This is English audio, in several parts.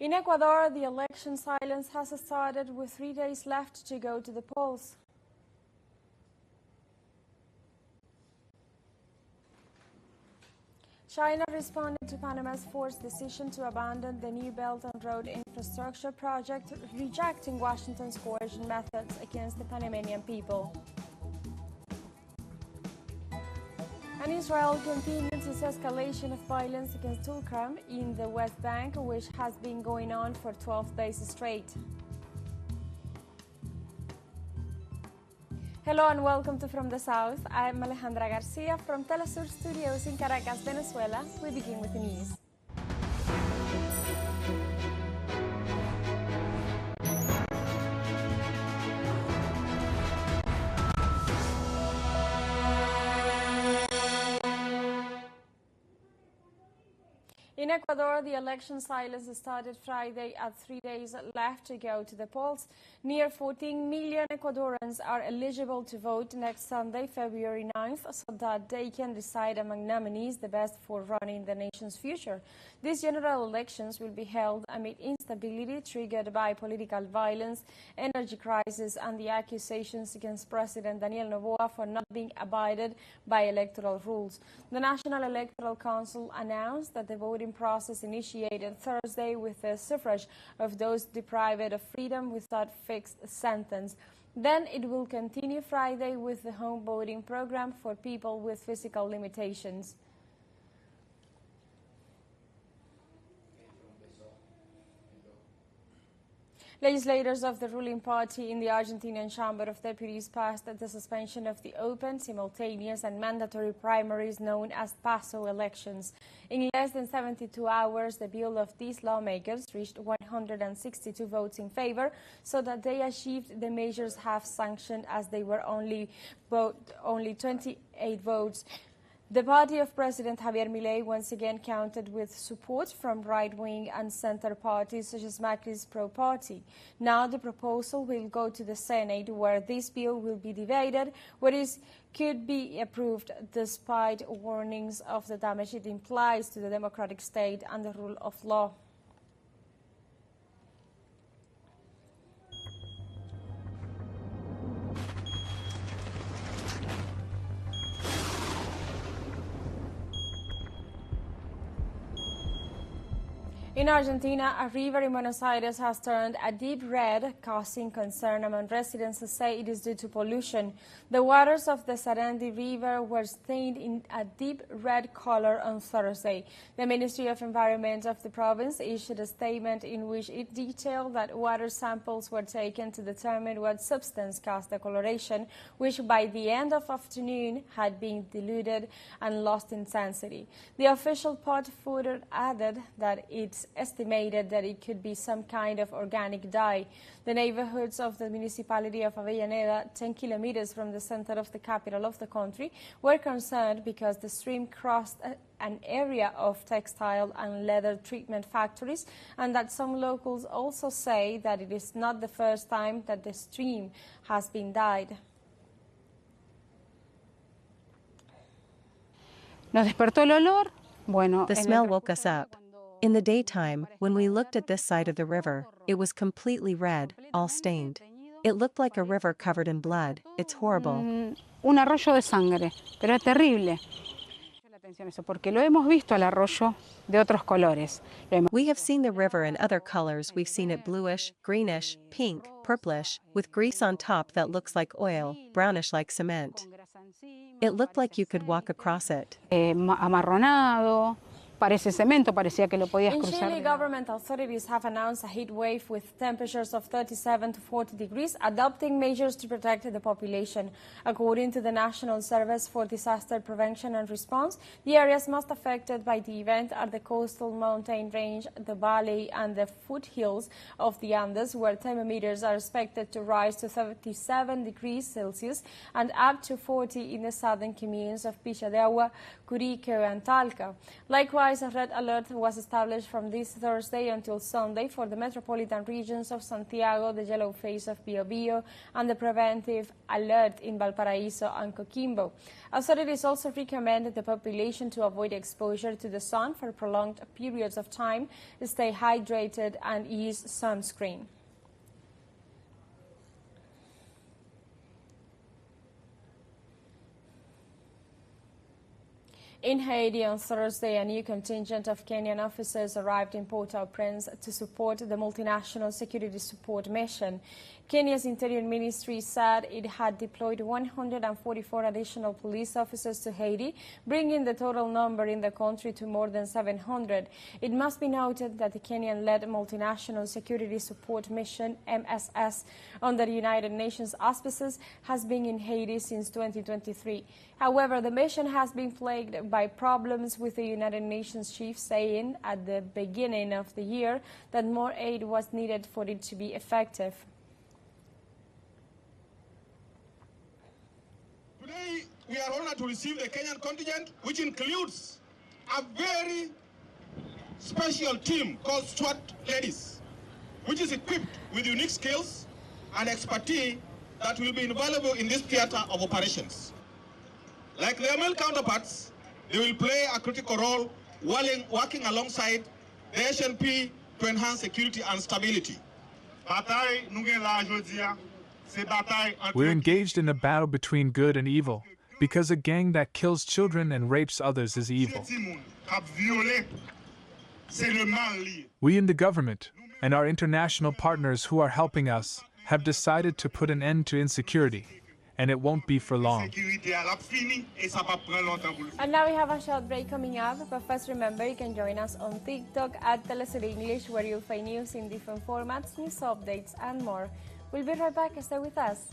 In Ecuador, the election silence has started with 3 days left to go to the polls. China responded to Panama's forced decision to abandon the new Belt and Road infrastructure project, rejecting Washington's coercion methods against the Panamanian people. And Israel continues its escalation of violence against Tulkarm in the West Bank, which has been going on for 12 days straight. Hello and welcome to From the South. I'm Alejandra Garcia from teleSUR Studios in Caracas, Venezuela. We begin with the news. In Ecuador, the election silence started Friday at 3 days left to go to the polls. Near 14 million Ecuadorians are eligible to vote next Sunday, February 9th, so that they can decide among nominees the best for running the nation's future. These general elections will be held amid instability triggered by political violence, energy crisis, and the accusations against President Daniel Noboa for not being abided by electoral rules. The National Electoral Council announced that the voting process initiated Thursday with the suffrage of those deprived of freedom without fixed sentence. Then it will continue Friday with the home voting program for people with physical limitations. Legislators of the ruling party in the Argentinian Chamber of Deputies passed the suspension of the open, simultaneous and mandatory primaries known as PASO elections. In less than 72 hours, the bill of these lawmakers reached 162 votes in favor, so that they achieved the measures half sanctioned as they were only 28 votes. The party of President Javier Milei once again counted with support from right-wing and center parties such as Macri's pro-party. Now the proposal will go to the Senate, where this bill will be debated, where it could be approved despite warnings of the damage it implies to the democratic state and the rule of law. In Argentina, a river in Buenos Aires has turned a deep red, causing concern among residents who say it is due to pollution. The waters of the Sarandi River were stained in a deep red color on Thursday. The Ministry of Environment of the province issued a statement in which it detailed that water samples were taken to determine what substance caused the coloration, which by the end of afternoon had been diluted and lost intensity. The official pot further added that it's estimated that it could be some kind of organic dye. The neighborhoods of the municipality of Avellaneda, 10 kilometers from the center of the capital of the country, were concerned because the stream crossed an area of textile and leather treatment factories, and that some locals also say that it is not the first time that the stream has been dyed. Nos despertó el olor. Bueno, the smell woke us up. In the daytime, when we looked at this side of the river, it was completely red, all stained. It looked like a river covered in blood. It's horrible. Un arroyo de sangre, pero es terrible. Porque lo hemos visto al arroyo de otros colores. We have seen the river in other colors. We've seen it bluish, greenish, pink, purplish, with grease on top that looks like oil, brownish like cement. It looked like you could walk across it. Amarronado. Parece cemento, parecía que lo podías cruzar. In Chile, government authorities have announced a heat wave with temperatures of 37 to 40 degrees, adopting measures to protect the population. According to the National Service for Disaster Prevention and Response, the areas most affected by the event are the coastal mountain range, the valley, and the foothills of the Andes, where thermometers are expected to rise to 37 degrees Celsius and up to 40 in the southern communes of Villa de Agua, Curico, and Talca. Likewise, Likewise, a red alert was established from this Thursday until Sunday for the metropolitan regions of Santiago, the yellow phase of Biobío, and the preventive alert in Valparaíso and Coquimbo. Authorities also recommended the population to avoid exposure to the sun for prolonged periods of time, stay hydrated, and use sunscreen. In Haiti on Thursday, a new contingent of Kenyan officers arrived in Port-au-Prince to support the multinational security support mission. Kenya's Interior Ministry said it had deployed 144 additional police officers to Haiti, bringing the total number in the country to more than 700. It must be noted that the Kenyan-led multinational security support mission, MSS, under United Nations auspices, has been in Haiti since 2023. However, the mission has been plagued by problems, with the United Nations chief saying at the beginning of the year that more aid was needed for it to be effective. Today, we are honored to receive the Kenyan contingent, which includes a very special team called SWAT Ladies, which is equipped with unique skills and expertise that will be invaluable in this theater of operations. Like their male counterparts, they will play a critical role while working alongside the HNP to enhance security and stability. We're engaged in a battle between good and evil, because a gang that kills children and rapes others is evil. We in the government, and our international partners who are helping us, have decided to put an end to insecurity, and it won't be for long. And now we have a short break coming up, but first remember you can join us on TikTok at teleSUR English, where you'll find news in different formats, news updates, and more. We'll be right back. Stay with us.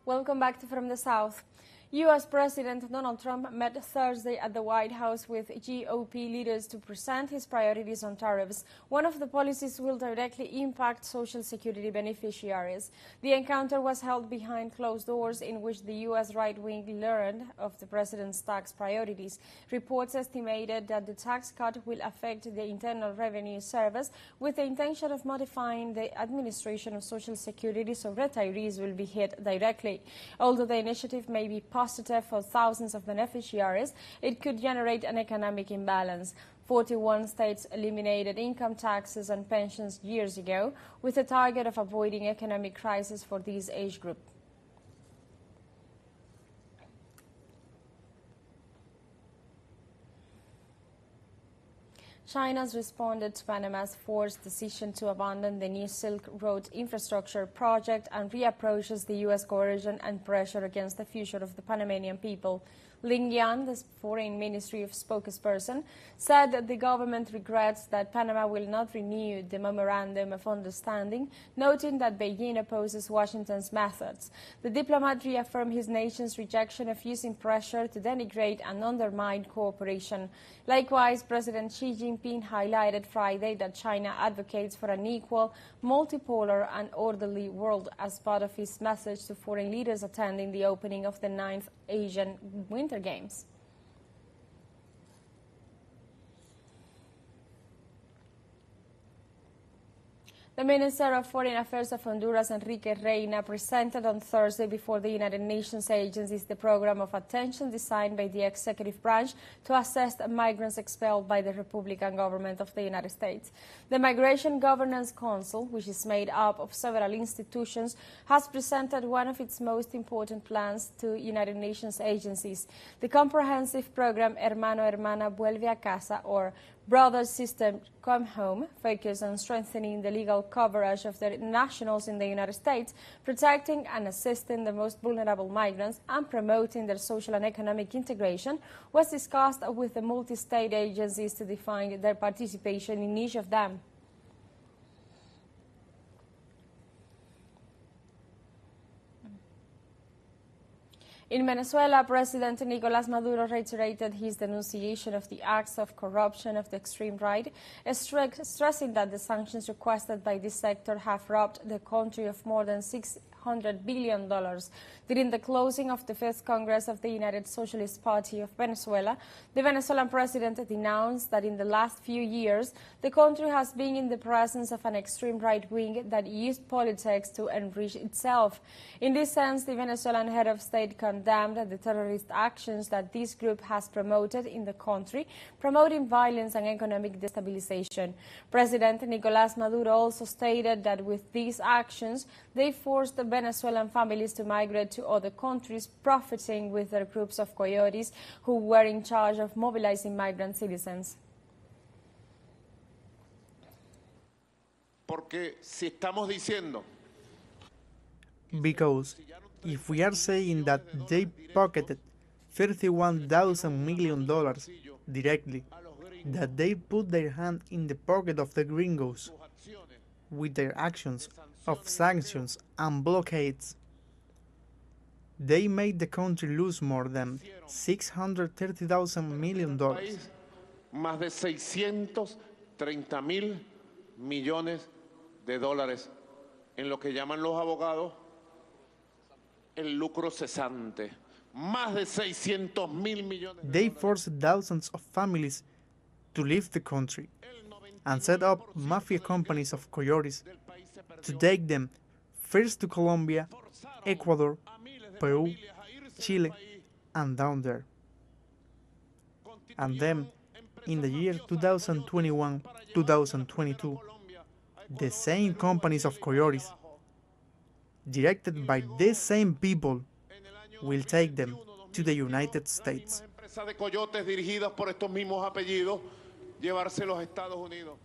Welcome back to From the South. U.S. President Donald Trump met Thursday at the White House with GOP leaders to present his priorities on tariffs. One of the policies will directly impact Social Security beneficiaries. The encounter was held behind closed doors, in which the U.S. right wing learned of the president's tax priorities. Reports estimated that the tax cut will affect the Internal Revenue Service, with the intention of modifying the administration of Social Security so retirees will be hit directly. Although the initiative may be positive for thousands of beneficiaries, it could generate an economic imbalance. 41 states eliminated income taxes and pensions years ago, with a target of avoiding economic crisis for this age group. China's responded to Panama's forced decision to abandon the new Silk Road infrastructure project and reapproaches the U.S. coercion and pressure against the future of the Panamanian people. Ling Yan, the Foreign Ministry of spokesperson, said that the government regrets that Panama will not renew the Memorandum of Understanding, noting that Beijing opposes Washington's methods. The diplomat reaffirmed his nation's rejection of using pressure to denigrate and undermine cooperation. Likewise, President Xi Jinping highlighted Friday that China advocates for an equal, multipolar and orderly world as part of his message to foreign leaders attending the opening of the 9th Asian Winter Games. The Minister of Foreign Affairs of Honduras, Enrique Reina, presented on Thursday before the United Nations agencies the program of attention designed by the executive branch to assess migrants expelled by the Republican government of the United States. The Migration Governance Council, which is made up of several institutions, has presented one of its most important plans to United Nations agencies. The comprehensive program Hermano Hermana Vuelve a Casa, or Brothers System Come Home focus on strengthening the legal coverage of their nationals in the United States, protecting and assisting the most vulnerable migrants, and promoting their social and economic integration, was discussed with the multi-state agencies to define their participation in each of them. In Venezuela, President Nicolás Maduro reiterated his denunciation of the acts of corruption of the extreme right, stressing that the sanctions requested by this sector have robbed the country of more than $600 billion. During the closing of the Fifth Congress of the United Socialist Party of Venezuela, the Venezuelan president denounced that in the last few years, the country has been in the presence of an extreme right wing that used politics to enrich itself. In this sense, the Venezuelan head of state condemned the terrorist actions that this group has promoted in the country, promoting violence and economic destabilization. President Nicolás Maduro also stated that with these actions, they forced the Venezuelan families to migrate to other countries, profiting with their groups of coyotes who were in charge of mobilizing migrant citizens. Porque si estamos diciendo, because if we are saying that they pocketed $31,000 million directly, that they put their hand in the pocket of the gringos with their actions of sanctions and blockades, they made the country lose more than $630,000 million. Más de 630 mil millones de dólares en lo que llaman los abogados el lucro cesante. Más de 600 mil millones. They forced thousands of families to leave the country and set up mafia companies of coyotes to take them first to Colombia, Ecuador, Peru, Chile, and down there. And then, in the year 2021-2022, the same companies of coyotes, directed by these same people, will take them to the United States. Empresas de coyotes dirigidas por estos mismos apellidos, llevárselos a Estados Unidos.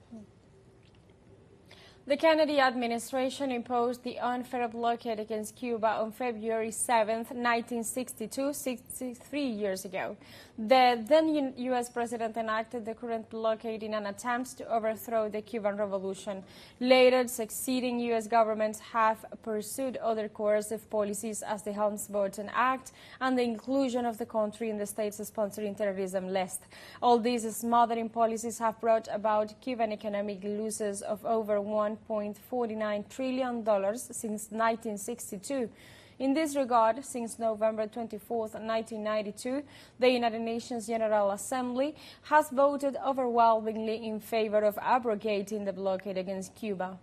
The Kennedy administration imposed the unfair blockade against Cuba on February 7, 1962, 63 years ago. The then U.S. president enacted the current blockade in an attempt to overthrow the Cuban Revolution. Later, succeeding U.S. governments have pursued other coercive policies as the Helms-Burton Act and the inclusion of the country in the states sponsoring terrorism list. All these smothering policies have brought about Cuban economic losses of over $1.49 trillion since 1962. In this regard, since November 24, 1992, the United Nations General Assembly has voted overwhelmingly in favor of abrogating the blockade against Cuba.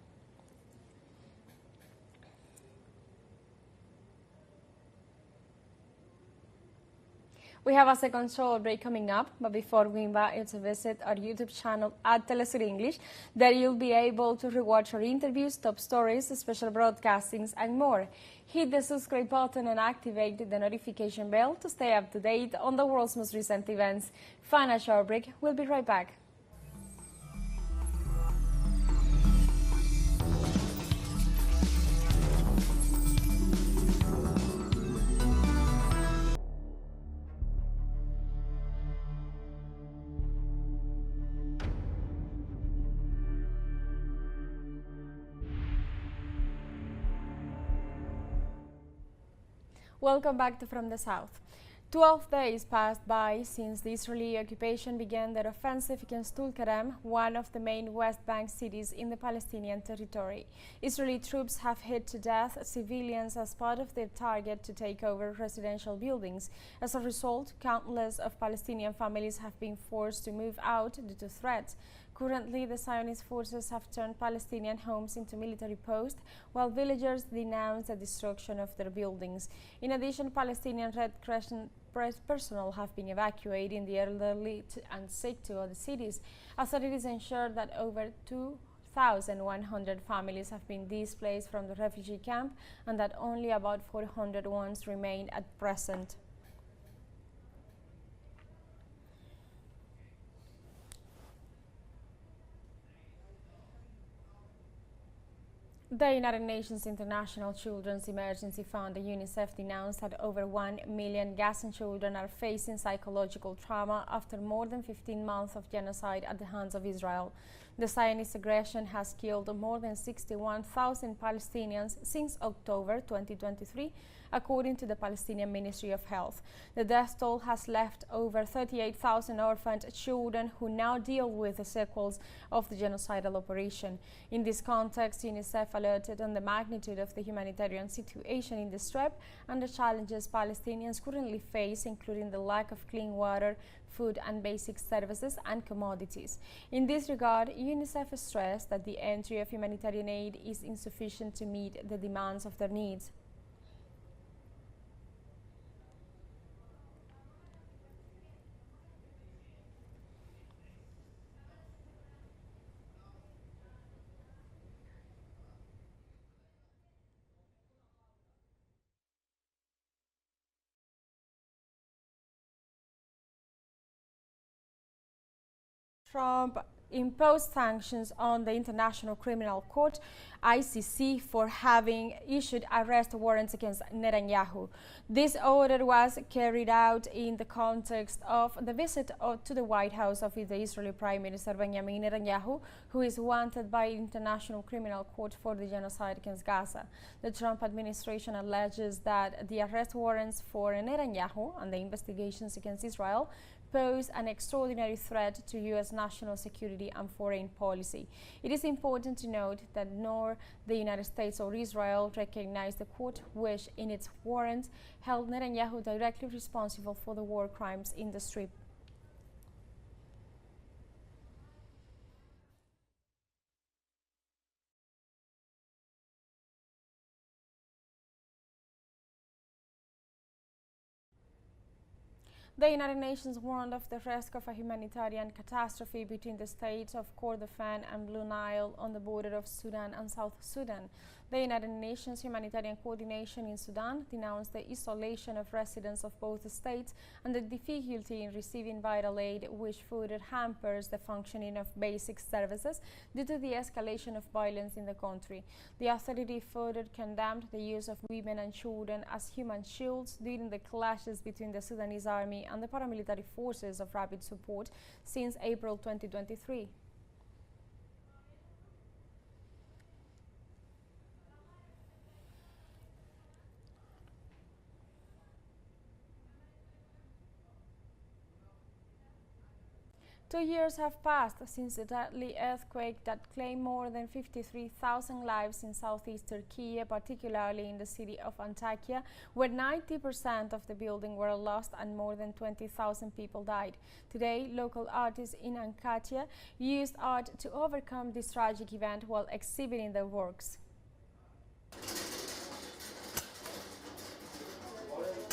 We have a second show break coming up, but before we invite you to visit our YouTube channel at teleSUR English, there you'll be able to rewatch our interviews, top stories, special broadcastings, and more. Hit the subscribe button and activate the notification bell to stay up to date on the world's most recent events. Final show break. We'll be right back. Welcome back to From the South. 12 days passed by since the Israeli occupation began their offensive against Tulkarem, one of the main West Bank cities in the Palestinian territory. Israeli troops have hit to death civilians as part of their target to take over residential buildings. As a result, countless of Palestinian families have been forced to move out due to threats. Currently, the Zionist forces have turned Palestinian homes into military posts, while villagers denounce the destruction of their buildings. In addition, Palestinian Red Crescent personnel have been evacuating the elderly and sick to other cities. Authorities ensured that over 2,100 families have been displaced from the refugee camp and that only about 400 ones remain at present. The United Nations International Children's Emergency Fund, the UNICEF, denounced that over 1 million Gazan children are facing psychological trauma after more than 15 months of genocide at the hands of Israel. The Zionist aggression has killed more than 61,000 Palestinians since October 2023, according to the Palestinian Ministry of Health. The death toll has left over 38,000 orphaned children who now deal with the sequels of the genocidal operation. In this context, UNICEF alerted on the magnitude of the humanitarian situation in the Strip and the challenges Palestinians currently face, including the lack of clean water, food and basic services and commodities. In this regard, UNICEF stressed that the entry of humanitarian aid is insufficient to meet the demands of their needs. Trump imposed sanctions on the International Criminal Court, ICC, for having issued arrest warrants against Netanyahu. This order was carried out in the context of the visit to the White House of the Israeli Prime Minister Benjamin Netanyahu, who is wanted by the International Criminal Court for the genocide against Gaza. The Trump administration alleges that the arrest warrants for Netanyahu and the investigations against Israel pose an extraordinary threat to U.S. national security and foreign policy. It is important to note that nor the United States or Israel recognize the court, which in its warrant held Netanyahu directly responsible for the war crimes in the Strip. The United Nations warned of the risk of a humanitarian catastrophe between the states of Kordofan and Blue Nile on the border of Sudan and South Sudan. The United Nations Humanitarian Coordination in Sudan denounced the isolation of residents of both states and the difficulty in receiving vital aid, which further hampers the functioning of basic services due to the escalation of violence in the country. The authority further condemned the use of women and children as human shields during the clashes between the Sudanese army and the paramilitary forces of rapid support since April 2023. Two years have passed since the deadly earthquake that claimed more than 53,000 lives in southeast Turkey, particularly in the city of Antakya, where 90% of the building were lost and more than 20,000 people died. Today, local artists in Antakya used art to overcome this tragic event while exhibiting their works.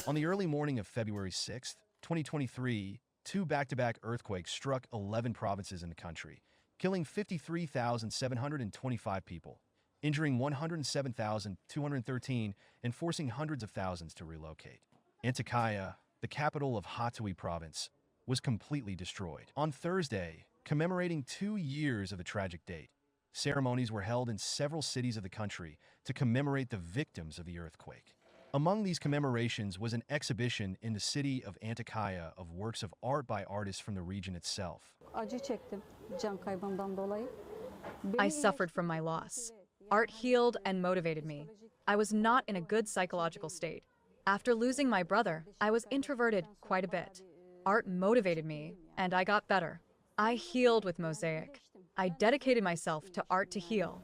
On the early morning of February 6, 2023, two back-to-back earthquakes struck 11 provinces in the country, killing 53,725 people, injuring 107,213, and forcing hundreds of thousands to relocate. Antakya, the capital of Hatay province, was completely destroyed. On Thursday, commemorating 2 years of the tragic date, ceremonies were held in several cities of the country to commemorate the victims of the earthquake. Among these commemorations was an exhibition in the city of Antakya of works of art by artists from the region itself. I suffered from my loss. Art healed and motivated me. I was not in a good psychological state. After losing my brother, I was introverted quite a bit. Art motivated me, and I got better. I healed with mosaic. I dedicated myself to art to heal.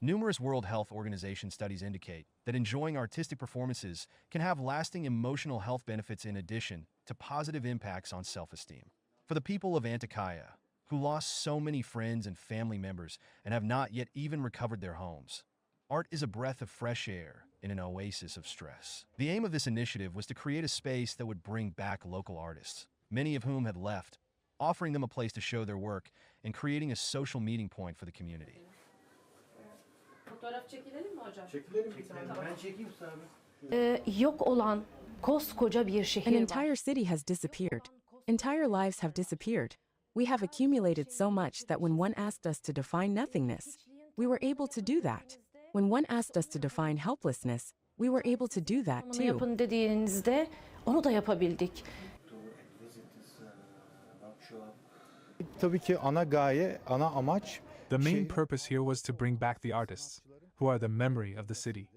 Numerous World Health Organization studies indicate that enjoying artistic performances can have lasting emotional health benefits in addition to positive impacts on self-esteem. For the people of Antakya, who lost so many friends and family members and have not yet even recovered their homes, art is a breath of fresh air in an oasis of stress. The aim of this initiative was to create a space that would bring back local artists, many of whom had left, offering them a place to show their work and creating a social meeting point for the community. Fotoğraf çekilelim mi hocam? Çekilelim. Ben çekeyim abi. Yok olan koskoca bir şehir var. An entire city has disappeared. Entire lives have disappeared. We have accumulated so much that when one asked us to define nothingness, we were able to do that. When one asked us to define helplessness, we were able to do that Bunu too. yapın dediğinizde onu da yapabildik. Tabii ki ana gaye, ana amaç. The main purpose here was to bring back the artists, who are the memory of the city.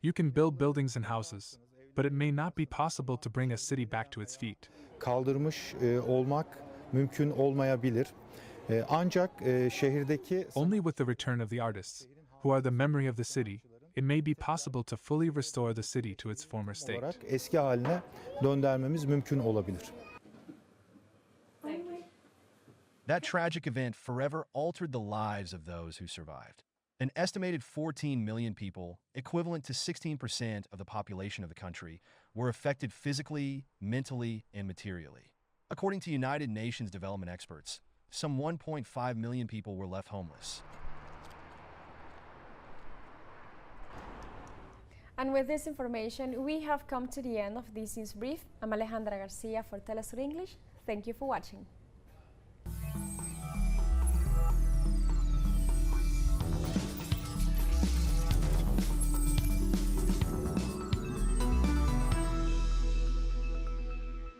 You can build buildings and houses, but it may not be possible to bring a city back to its feet. Kaldırmış olmak mümkün olmayabilir. Ancak şehirdeki Only with the return of the artists, who are the memory of the city, it may be possible to fully restore the city to its former state. olarak eski haline döndürmemiz mümkün olabilir. That tragic event forever altered the lives of those who survived. An estimated 14 million people, equivalent to 16% of the population of the country, were affected physically, mentally, and materially. According to United Nations development experts, some 1.5 million people were left homeless. And with this information, we have come to the end of this news brief. I'm Alejandra Garcia for teleSUR English. Thank you for watching.